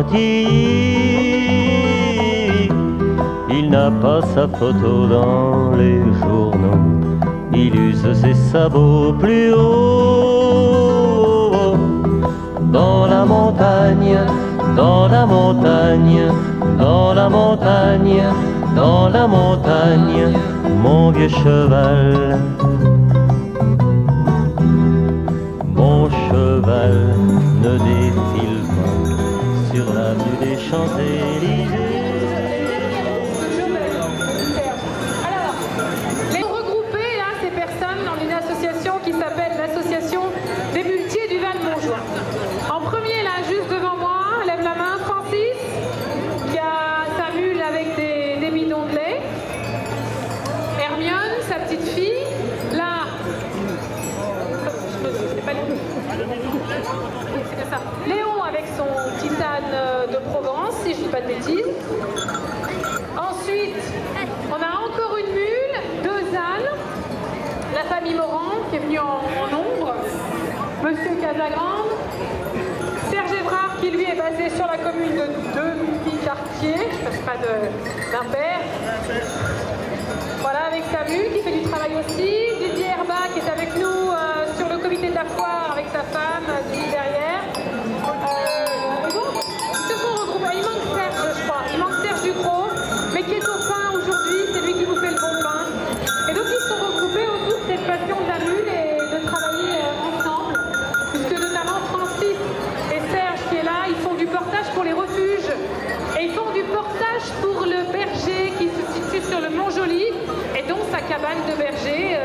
Chantilly. Il n'a pas sa photo dans les journaux, il use ses sabots plus haut. Dans la montagne, dans la montagne, dans la montagne, dans la montagne, mon vieux cheval. Mon cheval ne défile pas sur l'avenue des Champs-Élysées. Alors, les regrouper là, ces personnes dans une association qui s'appelle l'association des muletiers du Val Montjoie. En premier là, juste devant moi, lève la main, Francis, qui a sa mule avec des bidons de lait. Hermione, sa petite fille. Là, c'était ça. Léon avec son petit âne de Provence, si je ne dis pas de bêtises. Ensuite, on a encore une mule, 2 ânes. La famille Morand qui est venue en nombre. Monsieur Casagrande. Serge Évrard qui lui est basé sur la commune de Demi-Quartier, pas d'un père. Voilà, avec sa mule qui fait du travail aussi. Didier Herba qui est avec nous sur le comité de la foire avec sa femme, Didier derrière. Et bon, ils se sont regroupés. Il manque Serge, je crois. Il manque Serge Ducrot, mais qui est au pain aujourd'hui. C'est lui qui nous fait le bon pain. Et donc ils se sont regroupés autour de cette passion de la mule et de travailler ensemble. Puisque notamment Francis et Serge qui est là, ils font du portage pour les refuges. Et ils font du portage pour le berger qui se situe sur le Mont-Joli. Et donc sa cabane de berger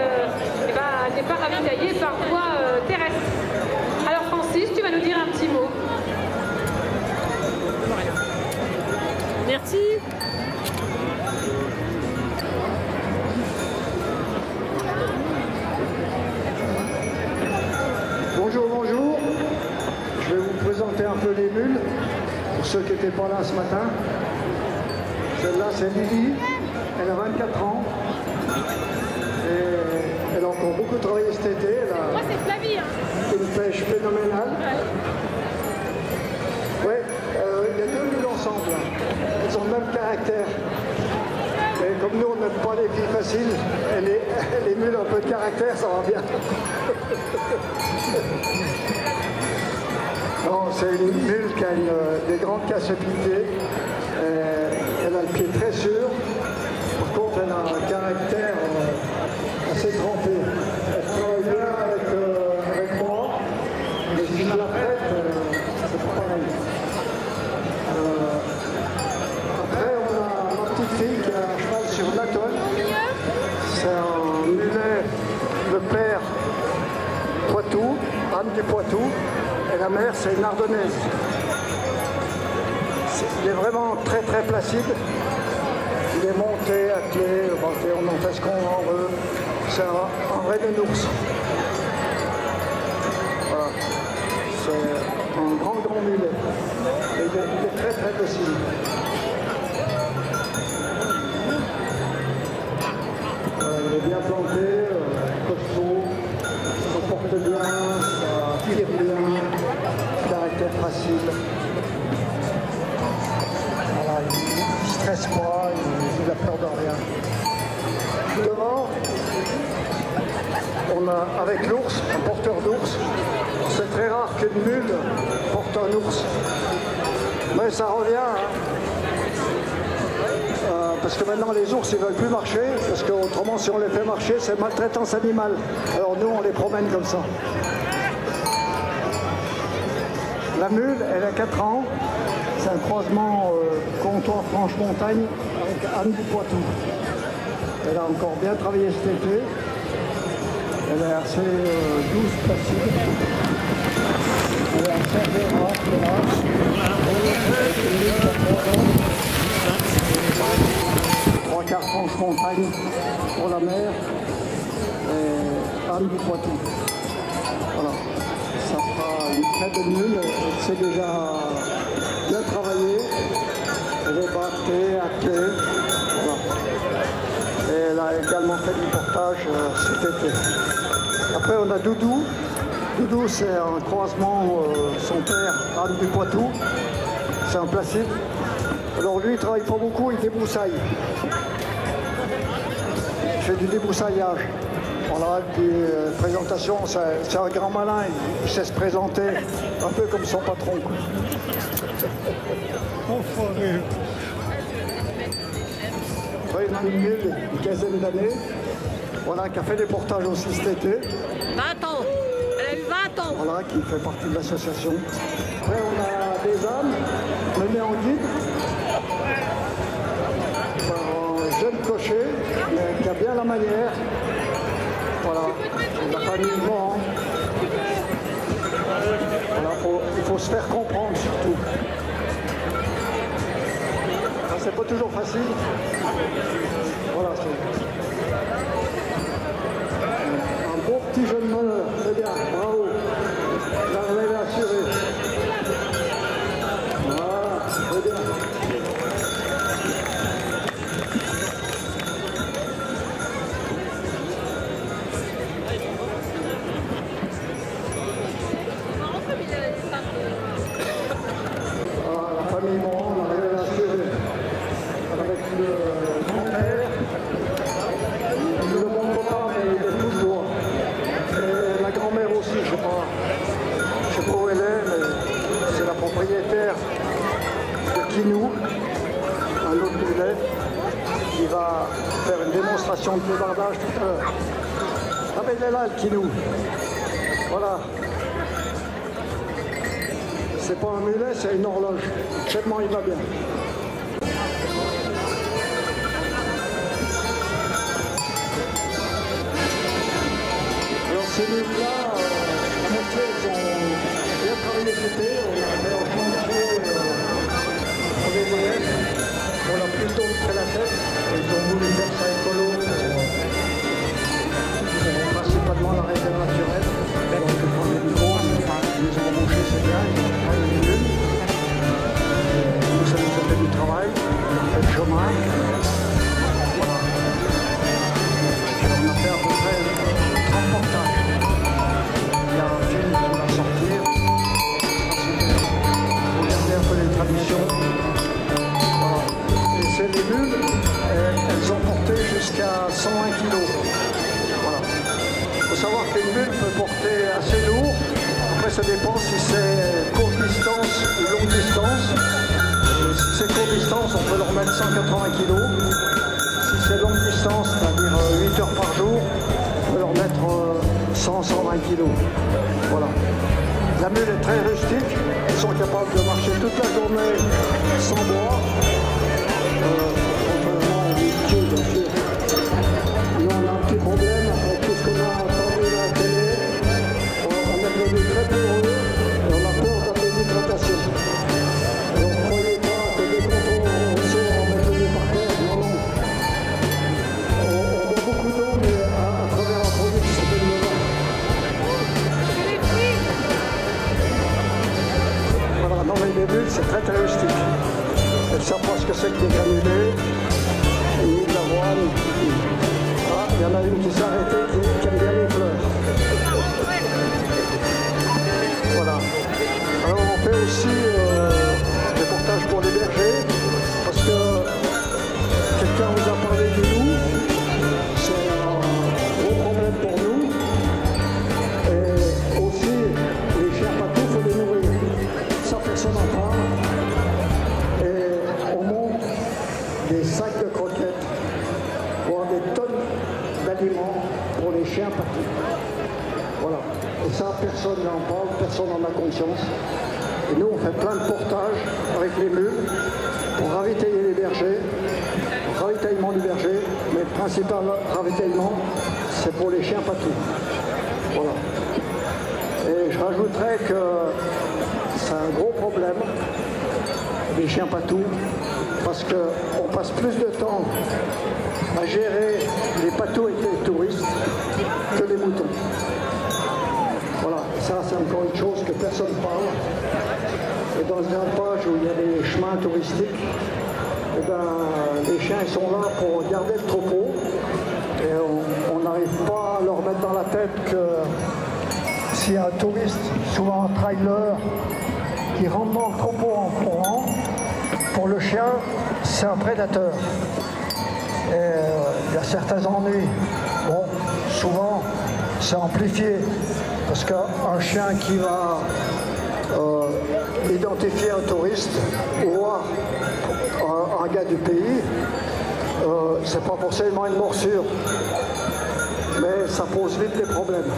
n'est pas ravitaillée par voie terrestre. Alors Francis, tu vas nous dire un petit mot. Merci. Bonjour, bonjour. Je vais vous présenter un peu les mules, pour ceux qui n'étaient pas là ce matin. Celle-là, c'est Lily. Elle a 24 ans. Et elle a encore beaucoup travaillé cet été. Moi, c'est Flavie. Hein. Une pêche phénoménale. Ouais, il y a 2 mules ensemble. Elles ont le même caractère. Et comme nous, on n'aime pas les filles faciles, et les mules ont un peu de caractère, ça va bien. Non, c'est une mule qui a des grandes capacités. Elle a le pied très sûr. Par contre, elle a un caractère assez trempé. Elle travaille bien avec moi. Mais si je la prête, c'est pas pareil. Après, on a ma petite fille qui a un cheval sur l'atoll. C'est un mulet de père Poitou, Anne du Poitou. Et la mère, c'est une ardennaise. Il est vraiment très très placide. Il est monté, attelé, on en fait ce qu'on en veut. C'est un vrai nounours. Voilà. C'est un grand mulet. Et il est très très docile. Il est bien planté, costaud, ça se porte bien, ça tire bien, caractère facile. Voilà, il ne stresse pas, il a peur de rien. Devant, on a avec l'ours, un porteur d'ours. C'est très rare qu'une mule porte un ours. Mais ça revient, hein. Parce que maintenant les ours ils veulent plus marcher, parce qu'autrement si on les fait marcher c'est maltraitance animale. Alors nous on les promène comme ça. La mule elle a 4 ans, c'est un croisement Comtois-Franche-Montagne avec Anne du Poitou. Elle a encore bien travaillé cet été, elle est assez douce, placide. Elle est assez agréable, là. Trois quarts Franche-Montagne pour la mer et Anne du Poitou. Voilà, ça fera une très belle mule, elle sait déjà bien travailler, elle est battée, attelée, voilà. Et elle a également fait du portage cet été. Après on a Doudou. Doudou c'est un croisement, son père Anne du Poitou. c'est un placide. Alors lui, il travaille pas beaucoup, il débroussaille. Il fait du débroussaillage. Voilà, puis présentation, c'est un grand malin, il sait se présenter, un peu comme son patron. Enfoiré. Une mule, une quinzaine d'années, voilà, qui a fait des portages aussi cet été. 20 ans, elle a eu 20 ans. Voilà, qui fait partie de l'association. Après, on a des ânes menés en guide par un jeune cocher, mais qui a bien la manière. Voilà, la famille Morand. Voilà, il faut se faire comprendre surtout. C'est pas toujours facile. Voilà, c'est un beau petit jeune meneur, c'est bien, bravo. L'arrivée est assurée. Voilà, c'est bien. Ah, la famille Morand, l'arrivée est assurée. Avec le grand-père, le bon papa, mais il est tout droit. Et la grand-mère aussi, je sais pas où elle est, mais c'est la propriétaire de Kinou, un autre mulet, qui va faire une démonstration de débardage tout à l'heure. Ah ben il est là le Kinou. Voilà. C'est pas un mulet, c'est une horloge. Tellement il va bien. Ces mules-là, en effet, ils ont bien travaillé cet été. On a fait un chantier pour les moyennes. On a plutôt fait la tête. Ils ont voulu faire ça écolo pour principalement la réserve naturelle. Donc, pour les micros, ils nous ont embauchés, c'est bien. Ils ont travaillé les mules. Nous, ça nous a fait du travail. On a fait le chemin. Voilà. On a fait à peu près 30 portages. Il y a un film qui va sortir. Pour garder un peu les traditions. Voilà. Et ces mules, elles ont porté jusqu'à 120 kg. Voilà. Il faut savoir qu'une mule peut porter assez lourd. Après, ça dépend si c'est courte distance ou longue distance. Et si c'est courte distance, on peut leur mettre 180 kg. Si c'est longue distance, c'est-à-dire 8 heures par jour, on peut leur mettre 100-120 kg. Voilà. La mule est très rustique. Ils sont capables de marcher toute la journée sans boire. Contrairement aux pieds, bien sûr. Nous, on a un petit problème avec tout ce qu'on a entendu à la télé. On est devenu très peureux et on a peur de la déshydratation. Et on ne croyait pas que dès qu'on sort, on met le nez par terre. Non, non. On boit beaucoup d'eau, mais à travers un produit qui s'appelle le vin. Voilà, non mais les bulles, c'est très très rustique. Elles ne savent pas ce que c'est que des granulés, ni de l'avoine. Ah, il y en a une qui s'est arrêtée, qui aime bien les fleurs. Voilà. Alors on fait aussi des portages pour les bergers, parce que quelqu'un vous a parlé du loup, c'est un gros problème pour nous. Et aussi, les chiens patous, il faut les nourrir. Ça, personne n'en parle. Et on monte des sacs de croquettes, voire des tonnes d'aliments pour les chiens patous. Voilà. Et ça, personne n'en parle, personne n'en a conscience. Et nous, on fait plein de portages avec les mules pour ravitailler les bergers, ravitaillement du berger, mais le principal ravitaillement, c'est pour les chiens patous. Voilà. Et je rajouterais que c'est un gros problème, les chiens patous, parce qu'on passe plus de temps à gérer les patous avec les touristes que les moutons. Voilà, ça c'est encore une chose que personne ne parle. Et dans un alpage où il y a des chemins touristiques, eh ben, les chiens ils sont là pour garder le troupeau. Et on n'arrive pas à leur mettre dans la tête que s'il y a un touriste, souvent un trailer, qui rentre dans le troupeau en courant, le chien, c'est un prédateur. Et il y a certains ennuis. Bon, souvent, c'est amplifié. Parce qu'un chien qui va identifier un touriste ou voir un gars du pays, c'est pas forcément une morsure. Mais ça pose vite des problèmes.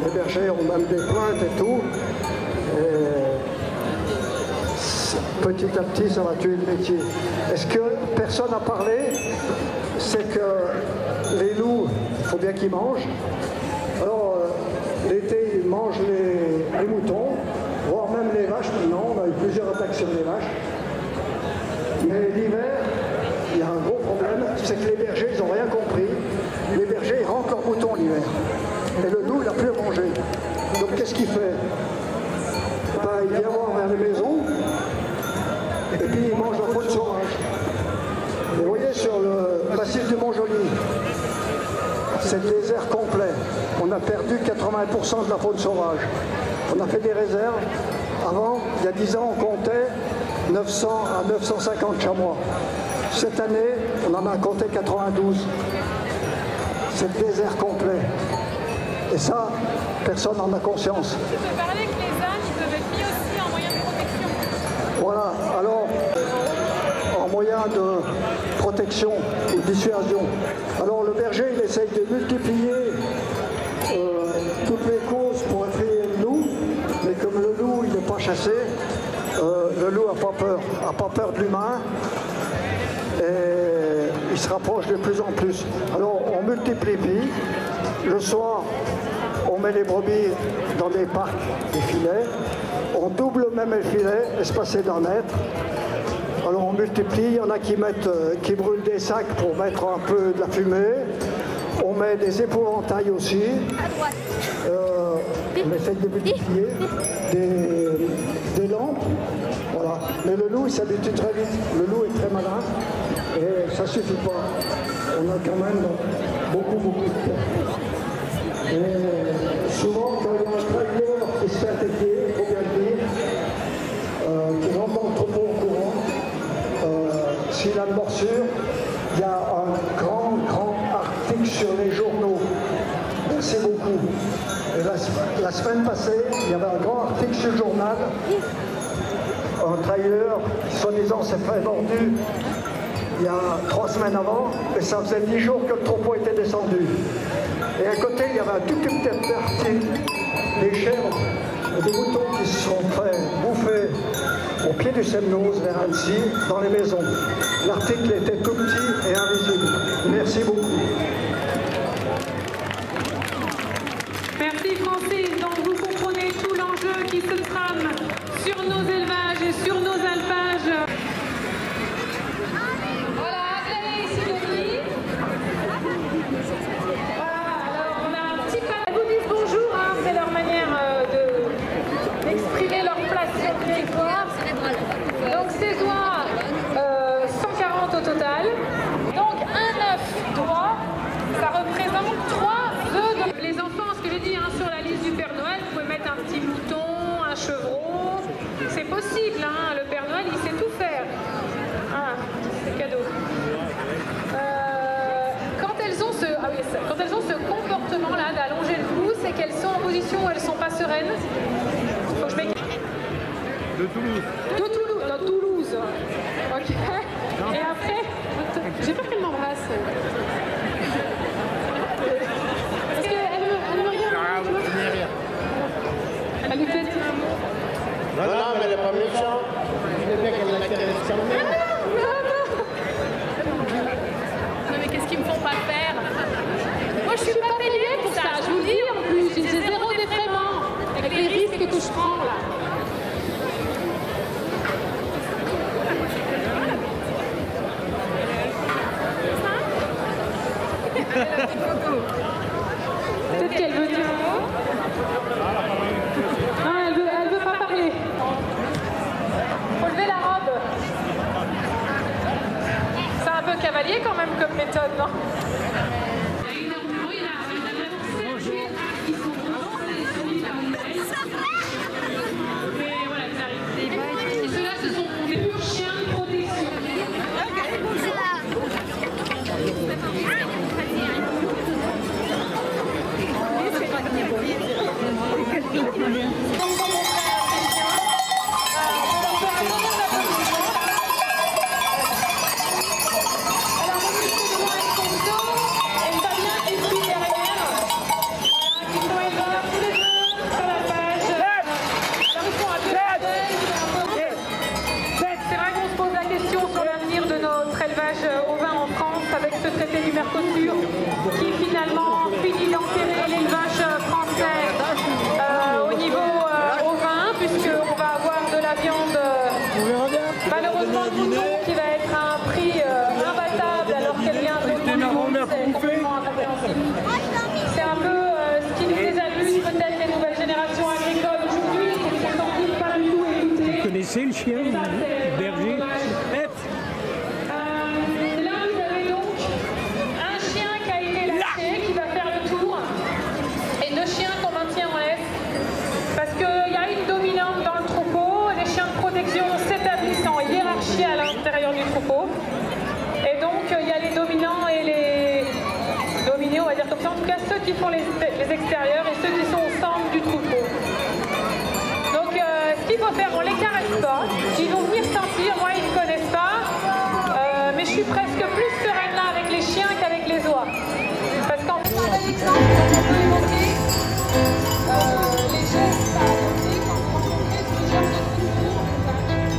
Les bergers ont même des plaintes et tout. Et petit à petit, ça va tuer le métier. Est-ce que personne n'a parlé? C'est que les loups, il faut bien qu'ils mangent. Alors, l'été, ils mangent les moutons, voire même les vaches maintenant. On a eu plusieurs attaques sur les vaches. Mais l'hiver, il y a un gros problème, c'est que les bergers, ils n'ont rien compris. Les bergers, ils rentrent leurs moutons l'hiver. Et le loup, il n'a plus à manger. Donc, qu'est-ce qu'il fait? Ben, il vient voir vers les maisons, et puis il mange la faune sauvage. Et vous voyez, sur le massif du Mont-Joli, c'est le désert complet. On a perdu 80% de la faune sauvage. On a fait des réserves. Avant, il y a 10 ans, on comptait 900 à 950 chamois. Cette année, on en a compté 92. C'est le désert complet. Et ça, personne n'en a conscience. Tu peux parler que les ânes, ils peuvent être mis aussi en moyen de protection. Voilà, alors, en moyen de protection ou de dissuasion. Alors le berger, il essaye de multiplier toutes les causes pour effrayer le loup, mais comme le loup, il n'est pas chassé, le loup n'a pas peur de l'humain, et il se rapproche de plus en plus. Alors on multiplie, le soir, on met les brebis dans des parcs, des filets, on double même les filets, espacés d'1 mètre. Alors on multiplie, il y en a qui brûlent des sacs pour mettre un peu de la fumée. On met des épouvantails aussi. On essaie de multiplier. Des lampes. Voilà. Mais le loup, il s'habitue très vite. Le loup est très malin. Et ça ne suffit pas. On a quand même beaucoup de temps. Et souvent, quand il y a un tracteur qui se fait attaquer, il faut bien le dire, qui rentre dans le troupeau au courant, s'il a une morsure, il y a un grand article sur les journaux. Merci beaucoup. Et la semaine passée, il y avait un grand article sur le journal. Un trailer, soi-disant, s'est fait vendu il y a 3 semaines avant, et ça faisait 10 jours que le troupeau était descendu. Et à côté, il y avait un tout petit article, des chèvres et des moutons qui se sont fait bouffer au pied du Semnoz vers Annecy, dans les maisons. L'article était tout petit et invisible. Merci beaucoup. Merci Francis. Donc vous comprenez tout l'enjeu qui se trame sur nos élevages et sur nos alpages. Voilà, allez ici Denis. Voilà, alors on a un petit pas. Elles vous disent bonjour, hein, c'est leur manière d'exprimer leur place sur le territoire. Donc ces oies, 140 au total. Donc un œuf d'oie, ça représente 3 œufs de... Les enfants, ce que je dis, hein, sur la liste du Père Noël, vous pouvez mettre un petit mouton, un chevreau. C'est possible, hein, le Père Noël, il sait tout faire. Ah, c'est cadeau. Quand elles ont ce comportement-là d'allonger le cou, c'est qu'elles sont en position où elles ne sont pas sereines. Faut que je m'écarte. De Toulouse. De Toulouse, dans Toulouse. Ok. Et après, j'ai peur qu'elle m'embrasse. Est-ce qu'elle me regarde? Elle lui fait. Non, mais elle n'est pas méchante. Je veux bien qu'elle l'intéresse quand même. Non mais qu'est-ce qu'ils me font pas faire? Moi je suis pas payée pour ça, je vous le dis en plus, j'ai zéro défraiement avec les risques que je prends là. Peut-être qu'elle veut dire un mot. Non, elle veut pas parler. Faut lever la robe. C'est un peu cavalier quand même comme méthode, non? Et ceux-là, ce sont des purs chiens l'élevage ovin en France avec ce traité du Mercosur qui finalement finit d'enterrer l'élevage français au niveau ovin, puisqu'on va avoir de la viande malheureusement de mouton qui va être à un prix imbattable alors qu'elle vient de monde. C'est complètement incompréhensible. C'est un peu ce qui nous désabuse peut-être les nouvelles générations agricoles aujourd'hui, c'est qu'ils ne sont sans doute pas du tout écoutés. Vous connaissez le chien, le berger? Là, vous avez donc un chien qui a été lâché, qui va faire le tour, et deux chiens qu'on maintient en laisse, parce qu'il y a une dominante dans le troupeau, les chiens de protection s'établissent en hiérarchie à l'intérieur du troupeau, et donc il y a les dominants et les dominés, on va dire comme ça, en tout cas ceux qui font les extérieurs et ceux qui sont au centre du troupeau. Donc ce qu'il faut faire, on ne les caresse pas, ils vont venir sentir, moi ils ne connaissent pas, mais je suis presque plus sereine là avec les chiens qu'avec les oies. Parce qu'en fait, un exemple, on peut évoquer les gestes à adopter quand vous rencontrez ce genre de troupeau en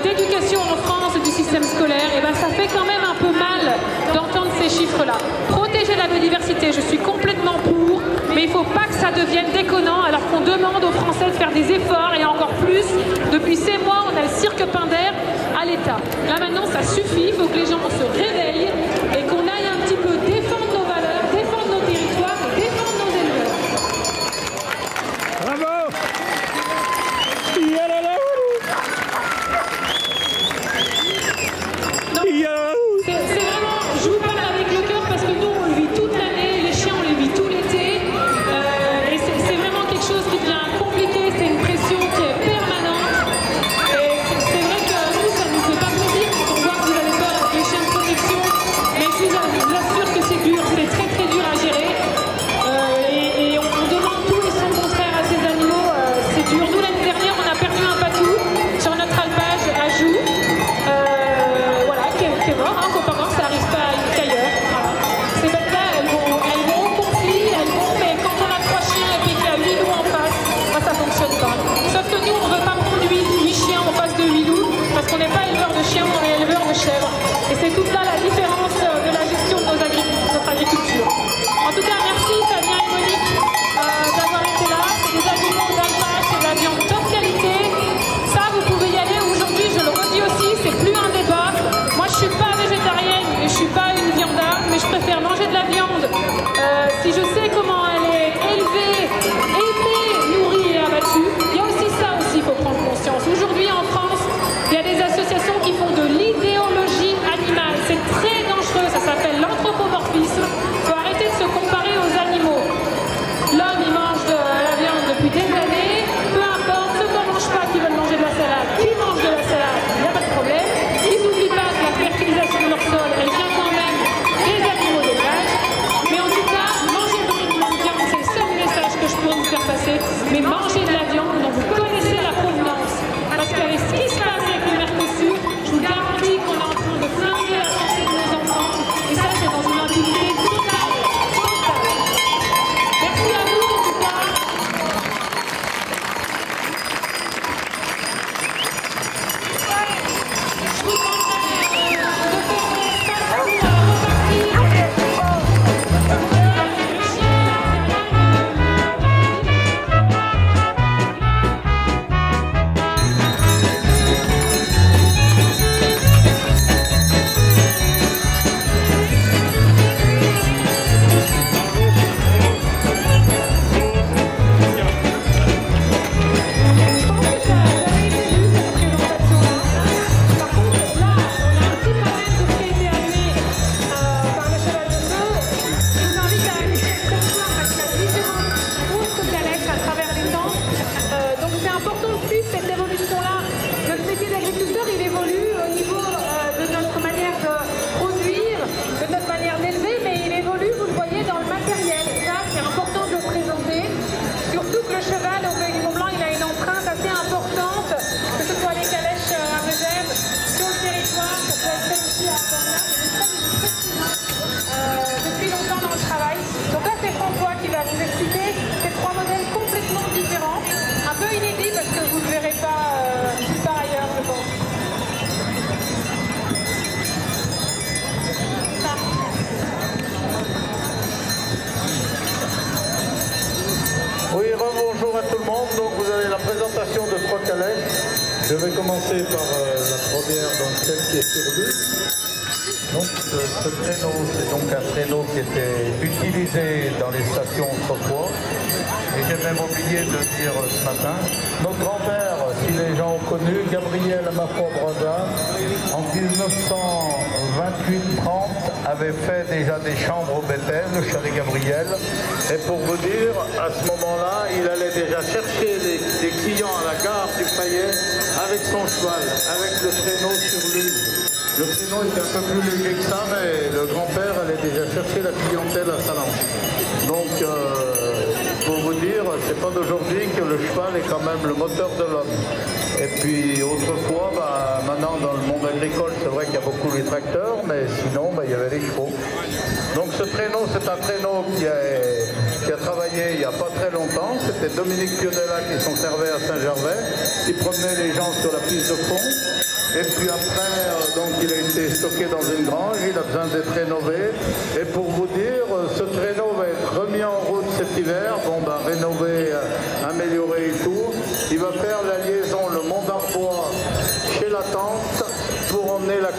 d'éducation en France du système scolaire, et ben ça fait quand même un peu mal d'entendre ces chiffres-là. Protéger la biodiversité, je suis complètement pour, mais il ne faut pas que ça devienne déconnant alors qu'on demande aux Français de faire des efforts, et encore plus, depuis ces mois, on a le cirque Pinder à l'État. Là maintenant, ça suffit, il faut que les gens se réveillent et qu'on aille un petit peu défendre nos valeurs, défendre nos territoires et défendre nos éleveurs. Bravo! C'est vraiment, je vous parle avec le cœur parce que nous on le vit toute l'année, les chiens on les vit tout l'été, et c'est vraiment quelque chose qui devient compliqué, c'est une pression qui est permanente, et c'est vrai que nous ça ne nous fait pas plaisir quand on voit que vous avez peur avec les chiens de protection, mais je vous assure que c'est dur, c'est très très dur à gérer, et on demande tout et son contraire à ces animaux, c'est dur. Nous l'année dernière on a perdu un patou sur notre alpage à Joux. Qui est mort, hein, faut pas voir, ça arrive pas qu'ailleurs. Voilà. Ces bêtes-là, elles vont au conflit, elles vont, mais quand on a 3 chiens et puis qu'il y a 8 loups en face, bah, ça fonctionne pas. Sauf que nous, on ne veut pas prendre 8 chiens en face de 8 loups, parce qu'on n'est pas éleveur de chiens, on est éleveur de chèvres. Et c'est toute là la différence de la gestion de notre agriculture. En tout cas, merci Fabien et Monique d'avoir été là. C'est des aliments d'alpage, c'est de la viande top qualité. Ça, vous pouvez y aller. Aujourd'hui, je le redis aussi, c'est plus un débat. Moi, je suis pas végétarienne et je suis pas une viandarde, mais je préfère manger de la viande. Si je sais comment elle est élevée, nourrie et abattue, il y a aussi ça aussi, il faut prendre conscience. Aujourd'hui, en France, il y a des associations qui font de l'idéologie animale. C'est très dangereux, ça s'appelle l'anthropomorphisme. Il faut arrêter de se comparer aux animaux. L'homme, il mange de la viande depuis des années, peu importe, ceux qui n'en mangent pas, qui veulent manger de la salade, qui mangent de la salade, il n'y a pas de problème. Ils n'oublient pas que la fertilisation de leur sol, elle vient quand même des animaux d'élevage. Mais en tout cas, manger de la viande, c'est le seul message que je peux vous faire passer. Mais mangez de la viande dont vous connaissez la provenance. Parce qu'avec ce qui se passe avec le Mercosur, je vous garantis qu'on est en train de flinguer la santé de nos enfants. Et ça, c'est dans une impunité totale. Merci à vous en tout cas. bonjour à tout le monde. Donc vous avez la présentation de 3 calèches. Je vais commencer par la première, donc celle qui est sur lui. Donc ce traîneau, c'est donc un traîneau qui était utilisé dans les stations autrefois. Et j'ai même oublié de dire ce matin, notre grand-père, si les gens ont connu, Gabriel Amafois-Brazza, en 1928-30, avait fait déjà des chambres au Bethel, le chalet Gabriel. Et pour vous dire, à ce moment-là, il allait déjà chercher des clients à la gare du Fayet avec son cheval, avec le traîneau sur lui. Le traîneau était un peu plus léger que ça, mais le grand-père allait déjà chercher la clientèle à Salanches. Donc, pour vous dire, c'est pas d'aujourd'hui que le cheval est quand même le moteur de l'homme. Et puis autrefois, maintenant dans le monde agricole, c'est vrai qu'il y a beaucoup les tracteurs, mais sinon, il y avait les chevaux. Donc ce traîneau, c'est un traîneau qui a travaillé il n'y a pas très longtemps. C'était Dominique Pionella qui s'en servait à Saint-Gervais, qui promenait les gens sur la piste de fond. Et puis après, donc il a été stocké dans une grange, il a besoin d'être rénové. Et pour vous dire, ce traîneau va être remis en route cet hiver, rénové, amélioré et tout. Il va faire la liaison le Mont d'Arbois chez la tente pour emmener la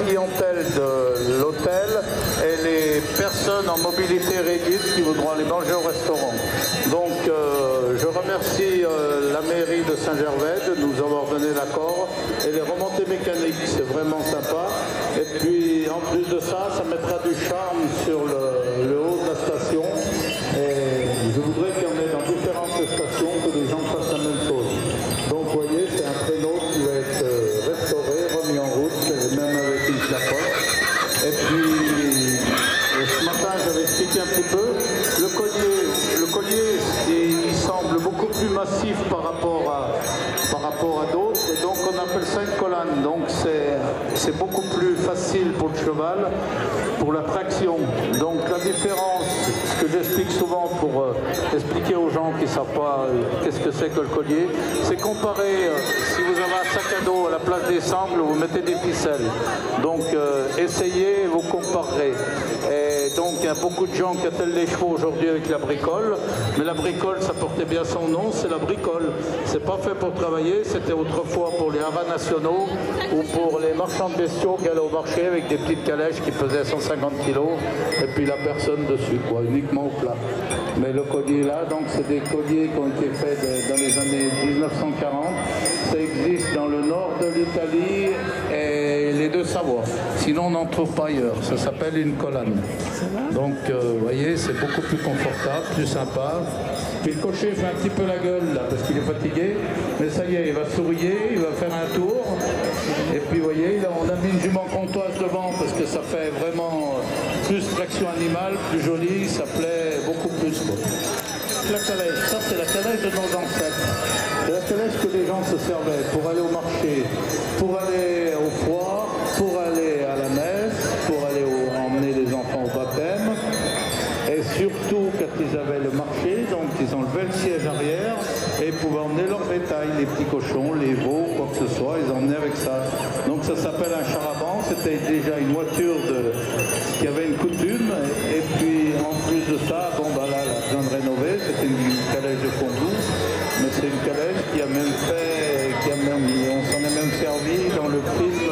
clientèle de l'hôtel et les personnes en mobilité réduite qui voudront aller manger au restaurant. Donc je remercie la mairie de Saint-Gervais de nous avoir donné l'accord et les remontées mécaniques, c'est vraiment sympa. Et puis en plus de ça, ça mettra du charme sur le haut de la station. Et je voudrais qu'il y en ait dans différentes stations que les gens fassent la même chose. Donc vous voyez, c'est un traîneau qui va être restauré, remis en route, même avec une clapote. Et puis ce matin, j'avais expliqué un petit peu. Le collier, il semble beaucoup plus massif par rapport à d'autres. Et donc on appelle ça une collane. Donc c'est beaucoup plus facile pour le cheval, pour la traction. Donc la différence, ce que j'explique souvent pour expliquer aux gens qui ne savent pas qu'est-ce que c'est que le collier, c'est comparer, si vous avez un sac à dos à la place des sangles, vous mettez des ficelles. Donc essayez, vous comparerez. Et donc il y a beaucoup de gens qui attellent les chevaux aujourd'hui avec la bricole, mais la bricole, ça portait bien son nom, c'est la bricole. C'est pas fait pour travailler, c'était autrefois pour les haras nationaux ou pour les marchands de bestiaux qui allaient au marché avec des petites calèches qui pesaient 150 kg et puis la personne dessus, quoi, uniquement au plat. Mais le collier là, donc c'est des colliers qui ont été faits dans les années 1940. Ça existe dans le nord de l'Italie et les Deux-Savoie. Sinon, on n'en trouve pas ailleurs. Ça s'appelle une collane. Donc, vous voyez, c'est beaucoup plus confortable, plus sympa. Puis le cocher fait un petit peu la gueule, là, parce qu'il est fatigué. Mais ça y est, il va sourire, il va faire un tour. Et puis, vous voyez, là, on a mis une jument comtoise devant, parce que ça fait vraiment plus traction animale, plus joli, ça plaît beaucoup plus, quoi. La calèche, ça c'est la calèche de nos ancêtres. C'est la calèche que les gens se servaient pour aller au marché, pour aller au foire, pour aller à la messe, pour aller emmener les enfants au baptême. Et surtout quand ils avaient le marché, donc ils enlevaient le siège arrière et ils pouvaient emmener leur bétail, les petits cochons, les veaux, quoi que ce soit, ils emmenaient avec ça. Donc ça s'appelle un char-à-banc, c'était déjà une voiture qui avait une coutume. Et puis en plus de ça, bon là, elle a besoin de rénover, c'était une calèche de Combloux, mais c'est une calèche qui a même fait, on s'en est même servi dans le film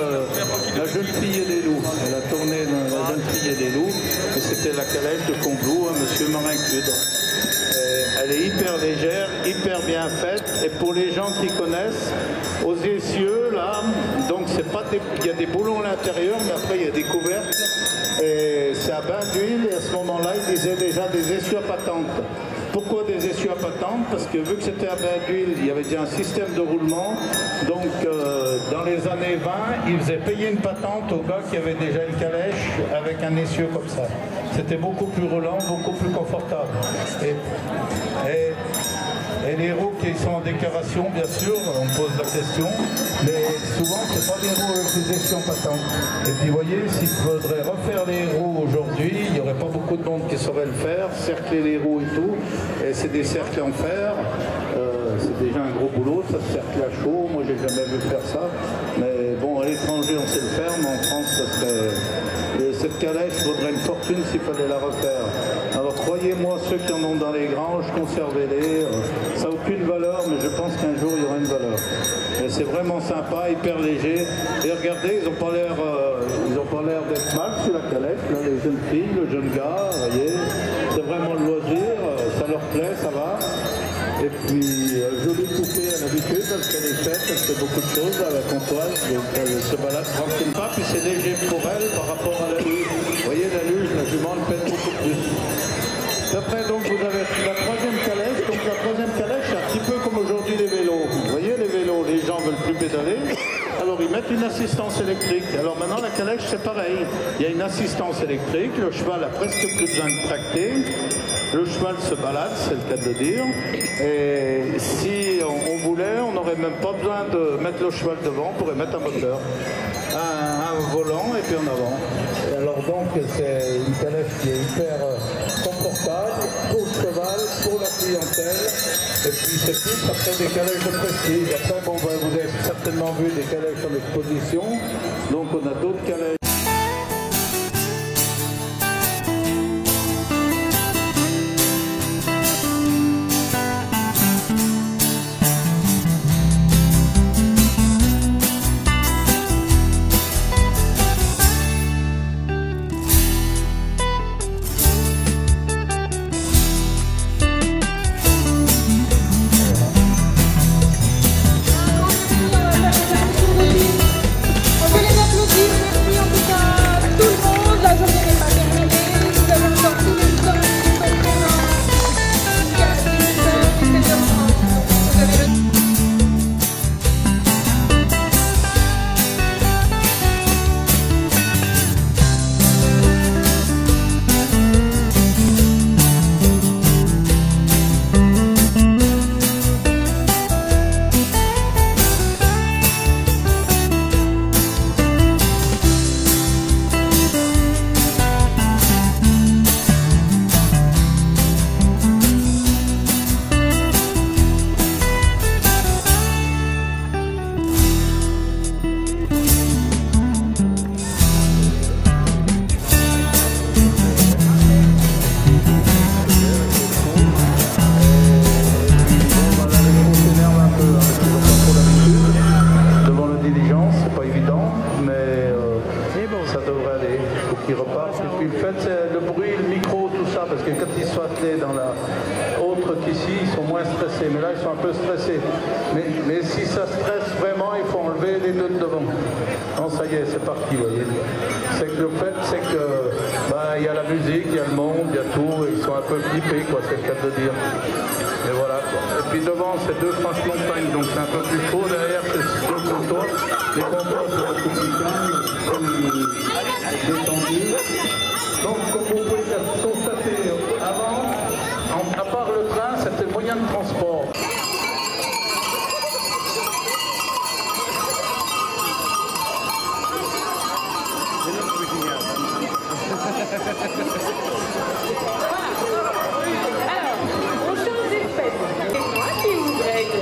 La jeune fille et les loups. Elle a tourné dans La jeune fille et les loups, et c'était la calèche de Combloux, monsieur Marin-Clude. Elle est hyper légère, hyper bien faite, et pour les gens qui connaissent, aux essieux, là, donc c'est pas il y a des boulons à l'intérieur, mais après il y a des couvercles, et c'est à bain d'huile, et à ce moment-là, ils disaient déjà des essieux à patente. Pourquoi des essieux à patente? Parce que vu que c'était à bain d'huile, il y avait déjà un système de roulement. Donc dans les années 20, ils faisaient payer une patente aux gars qui avaient déjà une calèche avec un essieu comme ça. C'était beaucoup plus roulant, beaucoup plus confortable. Et les roues qui sont en décoration, bien sûr, on pose la question, mais souvent c'est pas des roues avec des essieux en patente. Et puis vous voyez, s'il faudrait refaire les roues aujourd'hui, il n'y aurait pas beaucoup de monde qui saurait le faire, cercler les roues et tout, et c'est des cercles en fer, c'est déjà un gros boulot, ça se cercle à chaud, moi j'ai jamais vu faire ça, mais bon, à l'étranger on sait le faire, mais en France ça serait... Cette calèche vaudrait une fortune s'il fallait la refaire. Alors croyez-moi, ceux qui en ont dans les granges, conservez-les. Ça n'a aucune valeur, mais je pense qu'un jour il y aura une valeur. Et c'est vraiment sympa, hyper léger. Et regardez, ils n'ont pas l'air d'être mal sur la calèche. Là, les jeunes filles, le jeune gars, vous voyez, c'est vraiment le loisir, ça leur plaît, ça va. Et puis, jolie poupée à l'habitude, parce qu'elle est faite, elle fait beaucoup de choses à la comptoir, donc elle se balade tranquillement, puis c'est léger pour elle par rapport à la luge. Vous voyez, la luge, la jument, elle pèse beaucoup plus. Après, donc, vous avez la troisième calèche. Donc, la troisième calèche, c'est un petit peu comme aujourd'hui les vélos. Vous voyez, les vélos, les gens veulent plus pédaler. Alors, ils mettent une assistance électrique. Alors, maintenant, la calèche, c'est pareil. Il y a une assistance électrique. Le cheval a presque plus besoin de tracter. Le cheval se balade, c'est le cas de le dire. Et si on voulait, on n'aurait même pas besoin de mettre le cheval devant. On pourrait mettre un moteur, un volant et puis en avant. Et alors donc, c'est une calèche qui est hyper confortable pour le cheval, pour la clientèle. Et puis c'est plus après des calèches de prestige. Après, bon, vous avez certainement vu des calèches en exposition. Donc on a d'autres calèches. Mais là ils sont un peu stressés. Mais si ça stresse vraiment, il faut enlever les deux de devant. Non, ça y est, c'est parti, vous voyez. C'est que le fait, c'est que il y a la musique, il y a le monde, il y a tout, et ils sont un peu flippés, quoi, c'est le cas de dire. Et voilà, quoi. Et puis devant, c'est deux franches montagnes, donc c'est un peu plus chaud. Derrière, c'est deux comptoirs. Les comptoirs sont beaucoup plus calmes, détendus. Donc, comme vous pouvez constater, avant, à part le train, c'était le moyen de transport. Alors, on change d'espèce. C'est moi qui vous aide.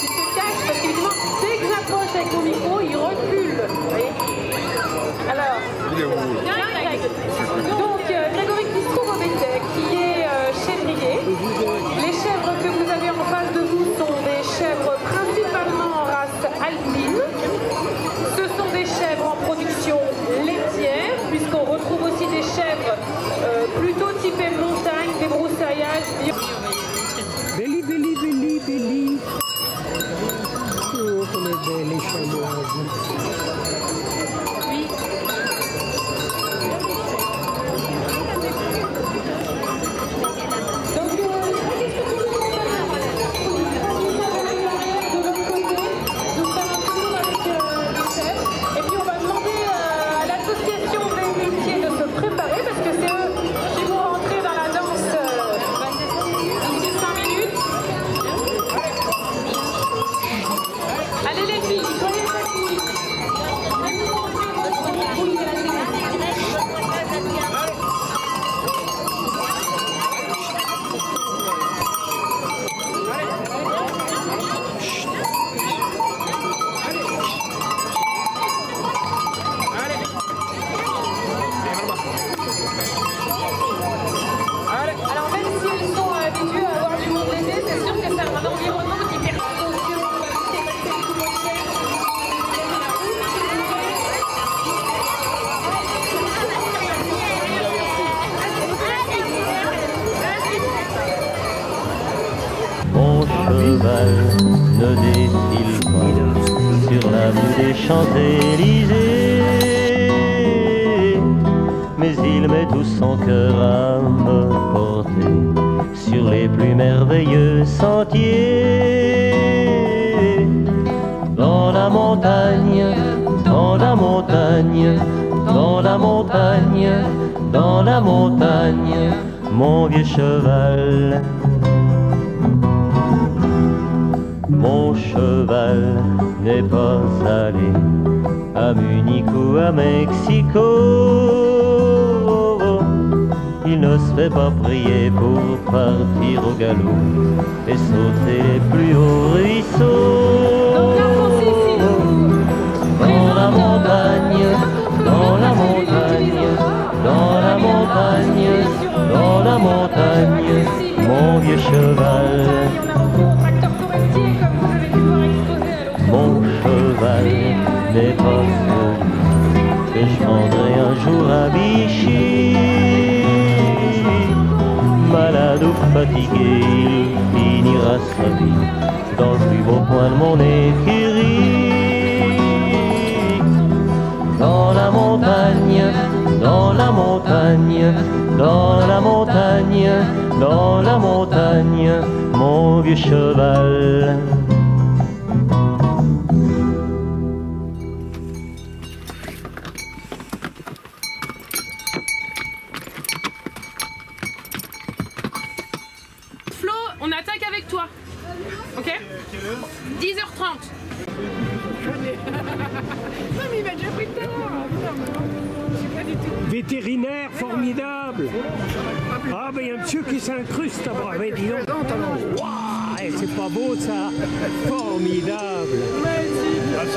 Il se cache parce qu'évidemment, dès que j'approche avec mon micro, il recule. Vous voyez ? Alors, donc Grégory qui se trouve au Bétec, qui est chèvrier. Les chèvres que vous avez en face de vous sont des chèvres principalement en race alpine. Ce sont des chèvres en production laitière, puisqu'on retrouve aussi des chèvres plutôt typées montagne, des broussaillages. Belli, belli, belli, belli. Oh, come belle chamoises. Oui. Allez les filles, soyez un environnement qui permet. Mon cheval ne défile pas sur l'avenue des Champs-Élysées, mais il met tout son cœur à me porter sur les plus merveilleux sentiers. Dans la montagne, dans la montagne, dans la montagne, dans la montagne, mon vieux cheval. Mon cheval n'est pas allé à Munich ou à Mexico. Il ne se fait pas prier pour partir au galop et sauter les plus hauts ruisseaux. Dans la montagne, dans la montagne, dans la montagne, dans la montagne, mon vieux cheval. Mon cheval n'est pas celui que je prendrai un jour à Vichy. Malade ou fatigué, il finira sa vie dans le plus beau coin de mon écurie. Dans la montagne, dans la montagne, dans la montagne, dans la montagne, mon vieux cheval. Flo, on attaque avec toi. Ok? 10h30. Non mais il m'a déjà pris tout à l'heure. Pas du tout. Vétérinaire formidable. Ah ben il y a un monsieur qui s'incruste à bras. Mais dis donc. Waouh, c'est pas beau ça. Formidable.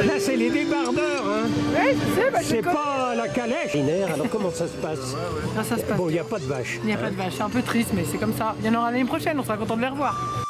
Là c'est les débardeurs hein. Ouais, je sais, bah, c'est pas la calèche. Alors comment ça se passe? Ah, ça se passe. Bon, il n'y a pas de vache. Il n'y a pas de vache, c'est un peu triste mais c'est comme ça. Il y en aura l'année prochaine, on sera content de les revoir.